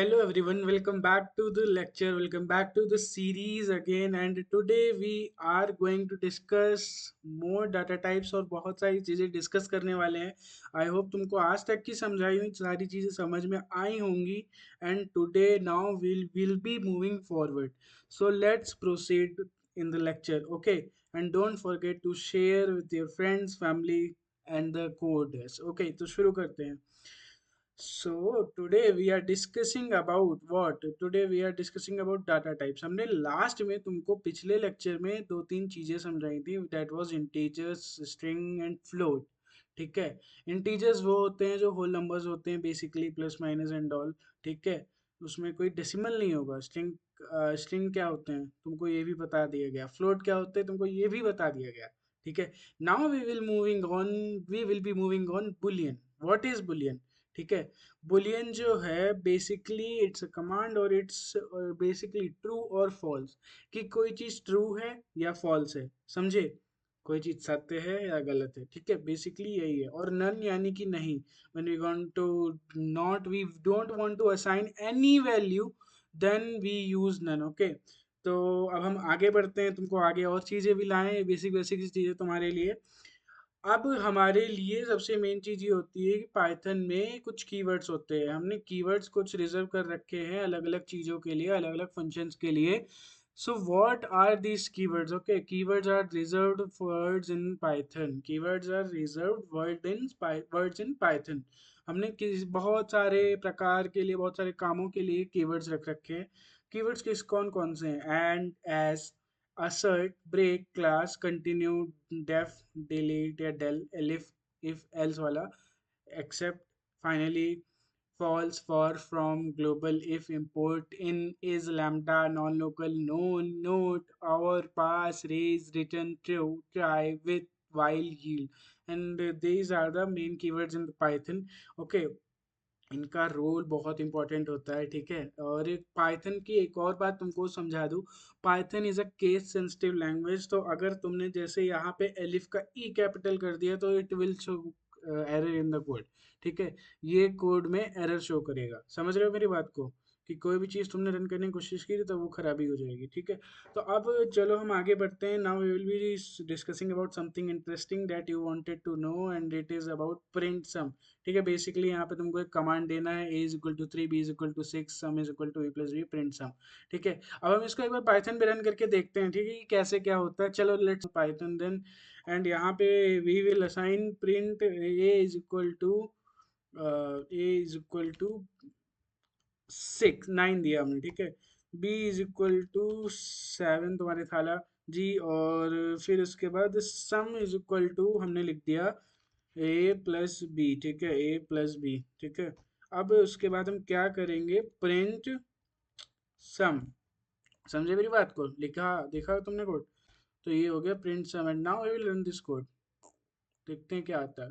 Hello everyone, welcome back to the lecture, welcome back to the series again and today we are going to discuss more data types और बहुत सारी चीज़ें discuss करने वाले हैं. I hope तुमको आज तक की समझाई हुई सारी चीज़ें समझ में आई होंगी and today now will be moving forward. So let's proceed in the lecture, okay? And don't forget to share with your friends, family and the coders. Okay, तो शुरू करते हैं. So today we are discussing about what? Today we are discussing about data types. हमने last में तुमको पिछले lecture में दो तीन चीजें समझाई थी. That was integers, string and float. ठीक है. इंटीजर्स वो होते हैं जो होल नंबर्स होते हैं basically plus minus and all. ठीक है. उसमें कोई डेसिमल नहीं होगा. स्ट्रिंग क्या होते हैं तुमको ये भी बता दिया गया. फ्लोट क्या होते हैं तुमको ये भी बता दिया गया. ठीक है. Now we will be moving on boolean. What is boolean? ठीक है. बुलियन जो है बेसिकली इट्स अ कमांड और इट्स बेसिकली ट्रू और फॉल्स. कि कोई चीज ट्रू है या फॉल्स है. समझे. कोई चीज सत्य है या गलत है. ठीक है. बेसिकली यही है. और नन यानी कि नहीं. When we want to not we don't want to assign any value then we use none. Okay. तो अब हम आगे बढ़ते हैं. तुमको आगे और चीजें भी लाएं. बेसिक बेसिक चीजें तुम्हारे लिए. अब हमारे लिए सबसे मेन चीज ये होती है कि पाइथन में कुछ कीवर्ड्स होते हैं. हमने कीवर्ड्स कुछ रिजर्व कर रखे हैं अलग अलग चीजों के लिए, अलग अलग फंक्शंस के लिए. So what are these keywords? Okay, keywords are reserved words in Python. Keywords are reserved words in Python. हमने किस बहुत सारे प्रकार के लिए, बहुत सारे कामों के लिए कीवर्ड्स रख रखे हैं. कीवर्ड्स किस कौन कौन से हैं? And, as, assert, break, class, continue, def, delete या del, elif, if else वाला, except, finally, false, for, from, global, if, import, in, is, lambda, non-local, known, note, our, pass, raise, return, true, try, with, while, yield. And these are the main keywords in the Python. Okay. इनका role बहुत important होता है. ठीक है. और एक Python की एक और बात तुमको समझा दूँ. Python is a case sensitive language. तो अगर तुमने जैसे यहाँ पे एलिफ का ई कैपिटल कर दिया तो it will show error in the code. ठीक है. ये कोड में एरर शो करेगा. समझ रहे हो मेरी बात को? कि कोई भी चीज़ तुमने रन करने की कोशिश की तो वो खराबी हो जाएगी. ठीक है. तो अब चलो हम आगे बढ़ते हैं. Now we will be discussing about something interesting that you wanted to know and it is about print sum. ठीक है. बेसिकली यहाँ पे तुमको एक कमांड देना है. A is equal to 3, B is equal to 6, sum is equal to A plus B, print sum. ठीक है. अब हम इसको एक बार पाइथन पे रन करके देखते हैं. ठीक है कि कैसे क्या होता है. चलो लेट्स पाइथन देन. एंड यहाँ पे we will assign print a is equal to 9 दिया हमने. ठीक है. बी इज इक्वल टू 7 तुम्हारे थाला जी. और फिर उसके बाद सम इज इक्वल टू हमने लिख दिया ए प्लस बी. ठीक है. A plus b. ठीक है. अब उसके बाद हम क्या करेंगे? Print sum. समझे मेरी बात को? लिखा देखा तुमने कोड? तो ये हो गया print sum and now I will run this code. देखते हैं क्या आता है.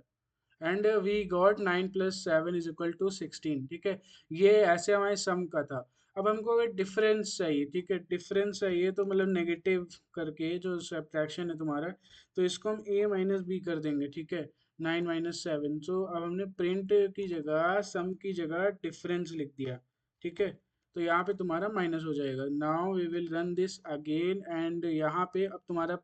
And we got 9 + 7 = 16. ठीक है. ये ऐसे हमारे सम का था. अब हमको अगर डिफरेंस चाहिए. ठीक है. डिफरेंस चाहिए तो मतलब नेगेटिव करके जो सब्ट्रैक्शन है तुम्हारा, तो इसको हम a माइनस बी कर देंगे. ठीक है. 9 - 7. सो अब हमने प्रिंट की जगह, सम की जगह डिफरेंस लिख दिया. ठीक है. तो यहाँ पे तुम्हारा माइनस हो जाएगा. Now we will run this again and यहाँ पे अब तुम्हारा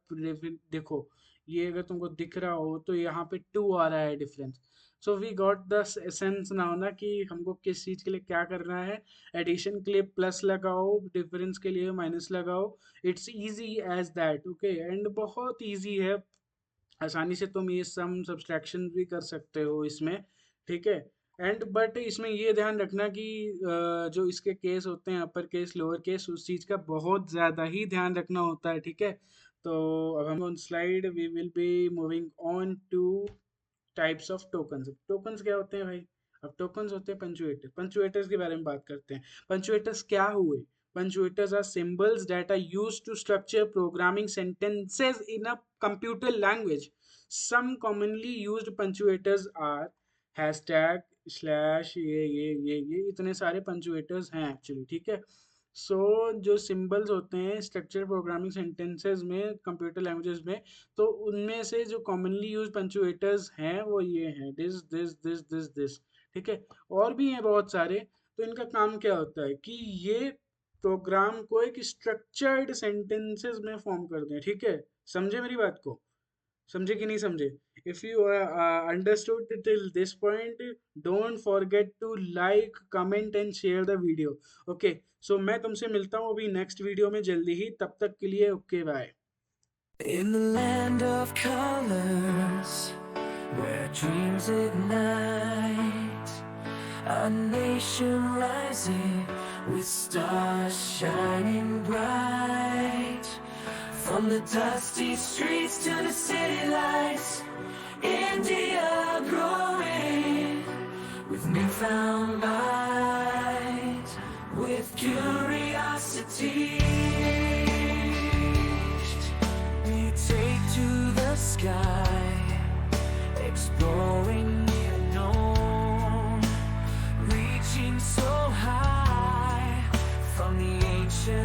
देखो, ये अगर तुमको दिख रहा हो तो यहाँ पे 2 आ रहा है difference. So we got the essence now ना कि हमको किस चीज़ के लिए क्या करना है. एडिशन के लिए प्लस लगाओ, डिफरेंस के लिए माइनस लगाओ. It's easy as that. Okay. And बहुत इजी है. आसानी से तुम ये सम सब्सट्रैक्शन भी कर सकते हो इसमें. ठीक है. एंड बट इसमें ये ध्यान रखना कि जो इसके केस होते हैं अपर केस लोअर केस, उस चीज़ का बहुत ज़्यादा ही ध्यान रखना होता है. ठीक है. तो अब हम on slide we will be moving on to types of tokens. Tokens क्या होते हैं भाई? अब टोकन्स होते हैं पंचुएटर. पंचुएटर्स के बारे में बात करते हैं. पंचुएटर्स क्या हुए? Punctuators are symbols that are used to structure programming sentences in a computer language. Some commonly used punctuators are hashtag, slash, ये इतने सारे punctuators हैं actually. ठीक है. सो जो सिंबल्स होते हैं स्ट्रक्चर प्रोग्रामिंग सेंटेंसेस में कंप्यूटर लैंग्वेजेस में, तो उनमें से जो कॉमनली यूज पंचुएटर्स हैं वो ये हैं. This this this this this. ठीक है. और भी हैं बहुत सारे. तो इनका काम क्या होता है कि ये प्रोग्राम को एक स्ट्रक्चर्ड सेंटेंसेस में फॉर्म कर दें, ठीक है? समझे मेरी बात को? समझे कि नहीं समझे? If you understood till this point, don't forget to like, comment and share the video. Okay, so मैं तुमसे मिलता हूँ अभी नेक्स्ट वीडियो में जल्दी ही, तब तक के लिए okay bye. In the land of colors, where dreams ignite, a nation rising with stars shining bright. From the dusty streets to the city lights, India growing with newfound light, with curiosity. We take to the sky, exploring the unknown, reaching so high from the ancient